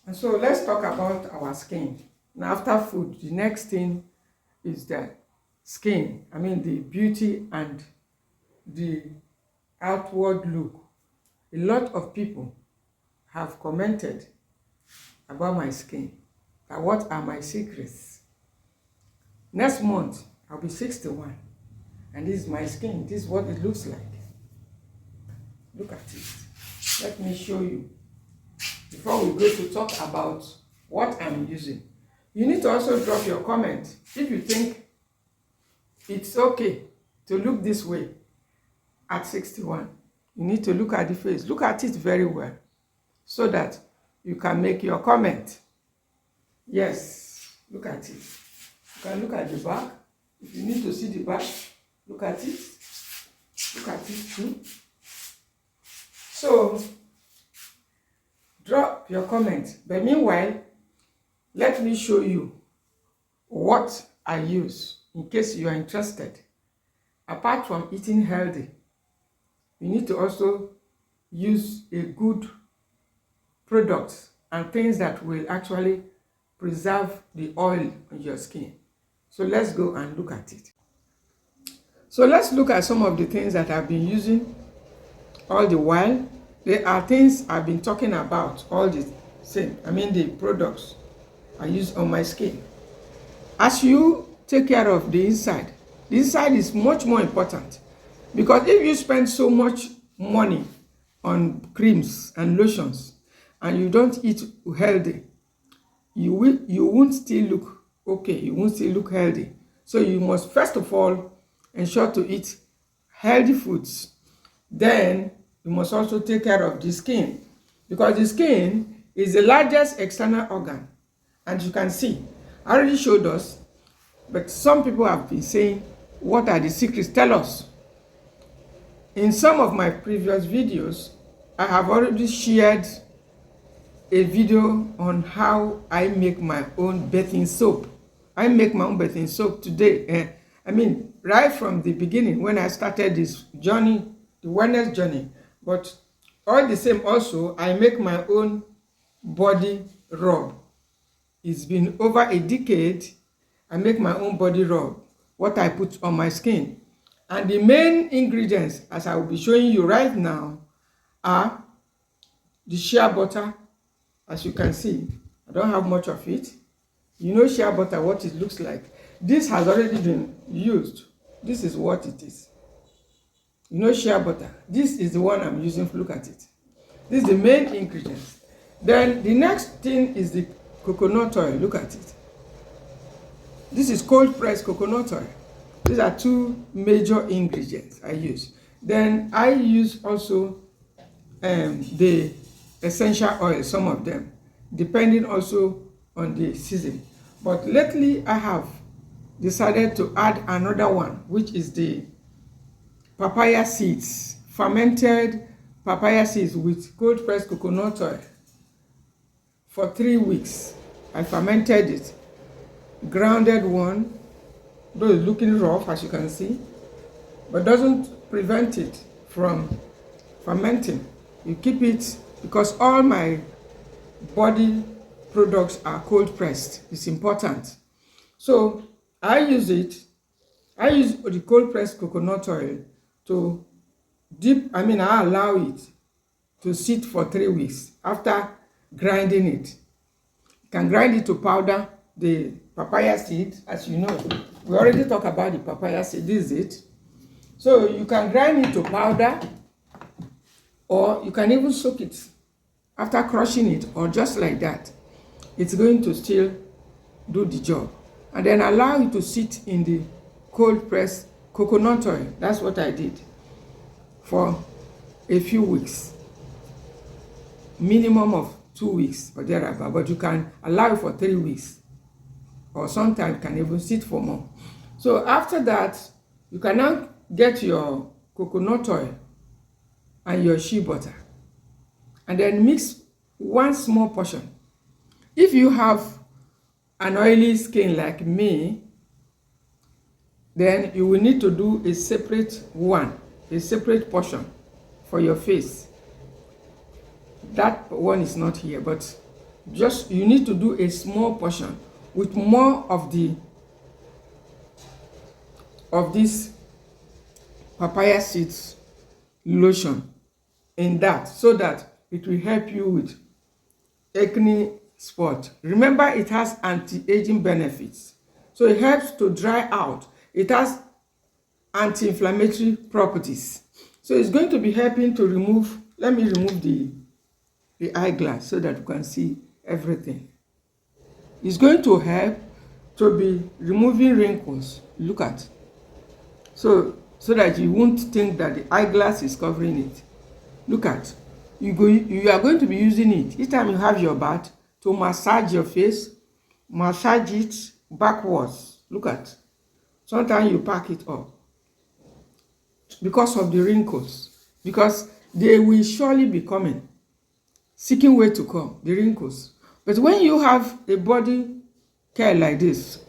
And so let's talk about our skin. Now, after food, the next thing is the skin. I mean, the beauty and the outward look. A lot of people have commented about my skin. And what are my secrets? Next month, I'll be 61. And this is my skin. This is what it looks like. Look at it. Let me show you. Before we go to talk about what I'm using, you need to also drop your comment if you think it's okay to look this way at 61. You need to look at the face. Look at it very well so that you can make your comment. Yes, look at it. You can look at the back. If you need to see the back, look at it. Look at it too. So, drop your comment. But meanwhile, let me show you what I use in case you are interested. Apart from eating healthy, you need to also use a good product and things that will actually preserve the oil on your skin. So let's go and look at it. So let's look at some of the things that I've been using all the while. There are things I've been talking about all the same. I mean the products I use on my skin. As you take care of the inside is much more important, because if you spend so much money on creams and lotions and you don't eat healthy, you won't still look okay, you won't still look healthy. So you must first of all ensure to eat healthy foods. Then you must also take care of the skin, because the skin is the largest external organ. And you can see, I already showed us, but some people have been saying, what are the secrets? Tell us. In some of my previous videos, I have already shared a video on how I make my own bathing soap. I make my own bathing soap today. I mean, right from the beginning when I started this journey, the wellness journey. But all the same also, I make my own body rub. It's been over a decade. I make my own body rub, what I put on my skin. And the main ingredients, as I will be showing you right now, are the shea butter. As you can see, I don't have much of it. You know shea butter, what it looks like. This has already been used. This is what it is. You know shea butter. This is the one I'm using. Look at it. This is the main ingredient. Then the next thing is the coconut oil. Look at it. This is cold pressed coconut oil. These are two major ingredients I use. Then I use also the essential oil, some of them, depending also on the season. But lately I have decided to add another one, which is the papaya seeds, fermented papaya seeds with cold pressed coconut oil. For 3 weeks, I fermented it, grounded one, though it's looking rough as you can see, but doesn't prevent it from fermenting. You keep it, because all my body products are cold pressed. It's important. So I use the cold pressed coconut oil to I allow it to sit for 3 weeks after grinding it. You can grind it to powder. The papaya seed, as you know, we already talked about the papaya seed. This is it. So you can grind it to powder, or you can even soak it after crushing it, or just like that. It's going to still do the job. And then allow it to sit in the cold pressed coconut oil. That's what I did for a few weeks, minimum of 2 weeks or thereabout, but you can allow it for 3 weeks, or sometimes can even sit for more. So after that, you can now get your coconut oil and your shea butter, and then mix one small portion. If you have an oily skin like me, then you will need to do a separate portion for your face. That one is not here, but Just you need to do a small portion with more of this papaya seeds lotion in that, so that it will help you with acne spot. Remember, it has anti-aging benefits, so it helps to dry out. It has anti-inflammatory properties, so it's going to be helping to remove. Let me remove the eyeglass so that you can see everything. It's going to help to be removing wrinkles. Look at, so that you won't think that the eyeglass is covering it. Look at, you are going to be using it each time you have your bath to massage your face, massage it backwards. Look at, sometimes you pack it up because of the wrinkles, because they will surely be coming, seeking way to come, the wrinkles. But when you have a body care like this,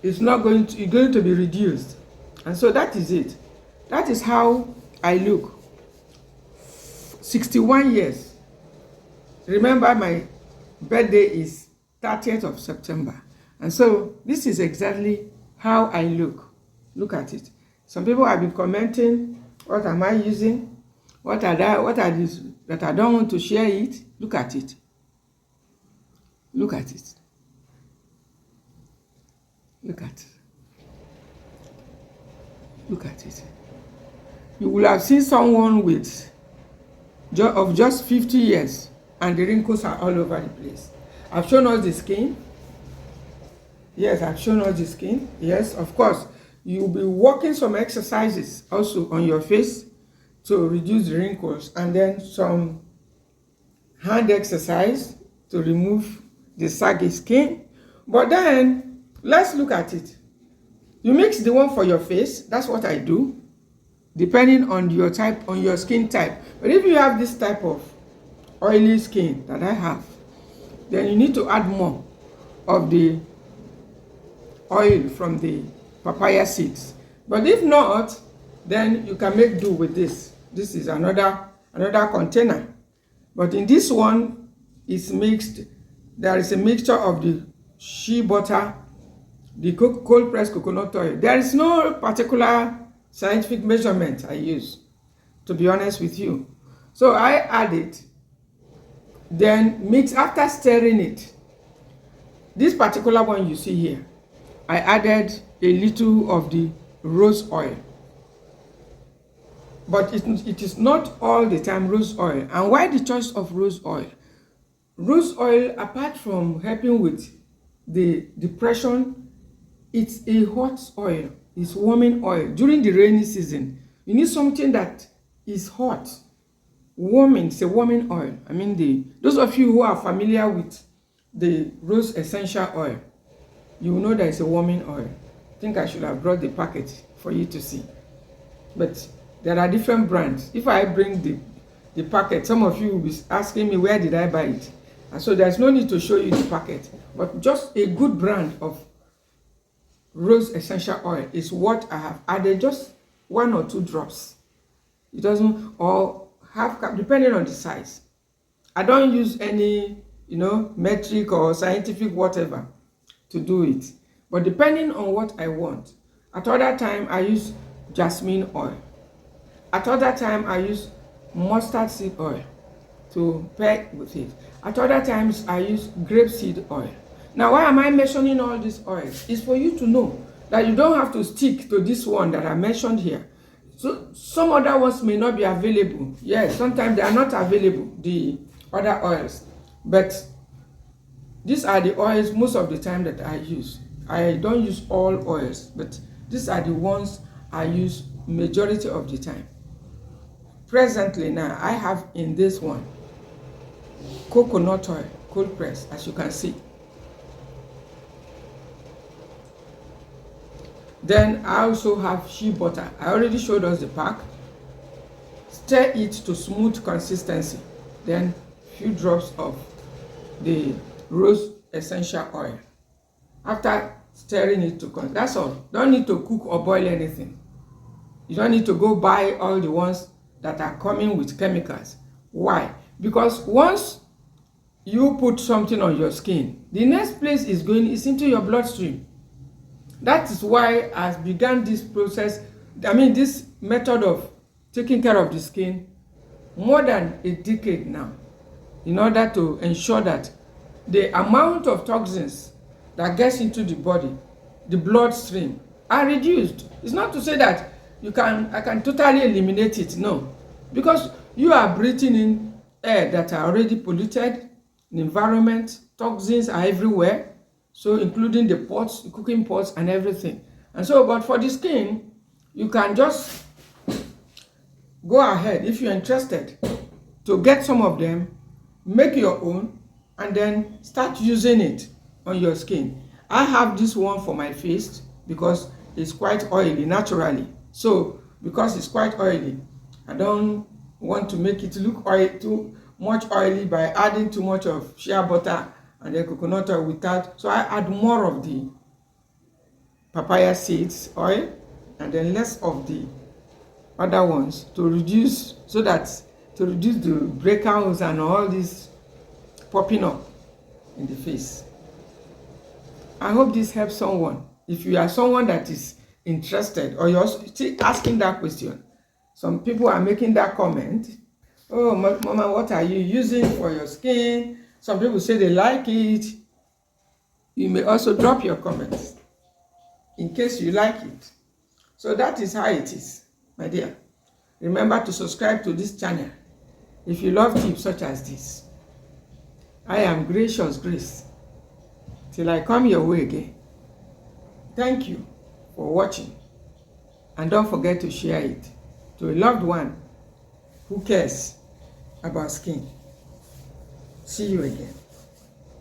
it's going to be reduced. And so that is it. That is how I look. 61 years. Remember, my birthday is 30th of September. And so this is exactly how I look. Look at it. Some people have been commenting, what am I using? What are these that I don't want to share it? Look at it. Look at it. Look at it. Look at it. You will have seen someone of just 50 years and the wrinkles are all over the place. I've shown us the skin. Yes, I've shown us the skin. Yes, of course. You'll be working some exercises also on your face to reduce the wrinkles, and then some hand exercise to remove the saggy skin. But then let's look at it. You mix the one for your face. That's what I do, depending on your type, on your skin type. But if you have this type of oily skin that I have, then you need to add more of the oil from the papaya seeds. But if not, then you can make do with this. This is another container. But in this one, it's mixed. There is a mixture of the shea butter, the cold pressed coconut oil. There is no particular scientific measurement I use, to be honest with you. So I add it, then mix after stirring it. This particular one you see here, I added a little of the rose oil. But it is not all the time rose oil. And why the choice of rose oil? Rose oil, apart from helping with the depression, it's a hot oil. It's warming oil. During the rainy season, you need something that is hot. Warming, it's a warming oil. I mean, those of you who are familiar with the rose essential oil, you will know that it's a warming oil. I think I should have brought the packet for you to see. But there are different brands. If I bring the packet, some of you will be asking me, where did I buy it? And so there's no need to show you the packet. But just a good brand of rose essential oil is what I have added, just 1 or 2 drops. It doesn't, or half cup, depending on the size. I don't use any, metric or scientific whatever to do it. But depending on what I want. At other time, I use jasmine oil. At other time, I use mustard seed oil to pair with it. At other times, I use grapeseed oil. Now, why am I mentioning all these oils? It's for you to know that you don't have to stick to this one that I mentioned here. So some other ones may not be available. Yes, sometimes they are not available, the other oils. But these are the oils most of the time that I use. I don't use all oils, but these are the ones I use majority of the time. Presently now, I have in this one coconut oil, cold press, as you can see. Then I also have shea butter. I already showed us the pack. Stir it to smooth consistency. Then few drops of the rose essential oil. After stirring it to that's all. Don't need to cook or boil anything. You don't need to go buy all the ones that are coming with chemicals. Why? Because once you put something on your skin, the next place is into your bloodstream. That is why I began this process, this method of taking care of the skin more than a decade now, in order to ensure that the amount of toxins that gets into the body, the bloodstream, are reduced. It's not to say that I can totally eliminate it, no. Because you are breathing in air that are already polluted, the environment, toxins are everywhere, so including the pots, the cooking pots and everything. And so, but for the skin, you can just go ahead, if you're interested, to get some of them, make your own, and then start using it on your skin. I have this one for my face because it's quite oily naturally. So because it's quite oily, I don't want to make it look too much oily by adding too much of shea butter and then coconut oil without. So I add more of the papaya seeds oil and then less of the other ones to reduce the breakouts and all this popping up in the face. I hope this helps someone. If you are someone that is interested, or you're still asking that question, some people are making that comment, oh mama, what are you using for your skin? Some people say they like it. You may also drop your comments in case you like it. So that is how it is, my dear. Remember to subscribe to this channel if you love tips such as this. I am Gracious Grace. Till I come your way again. Thank you for watching. And don't forget to share it to a loved one who cares about skin. See you again.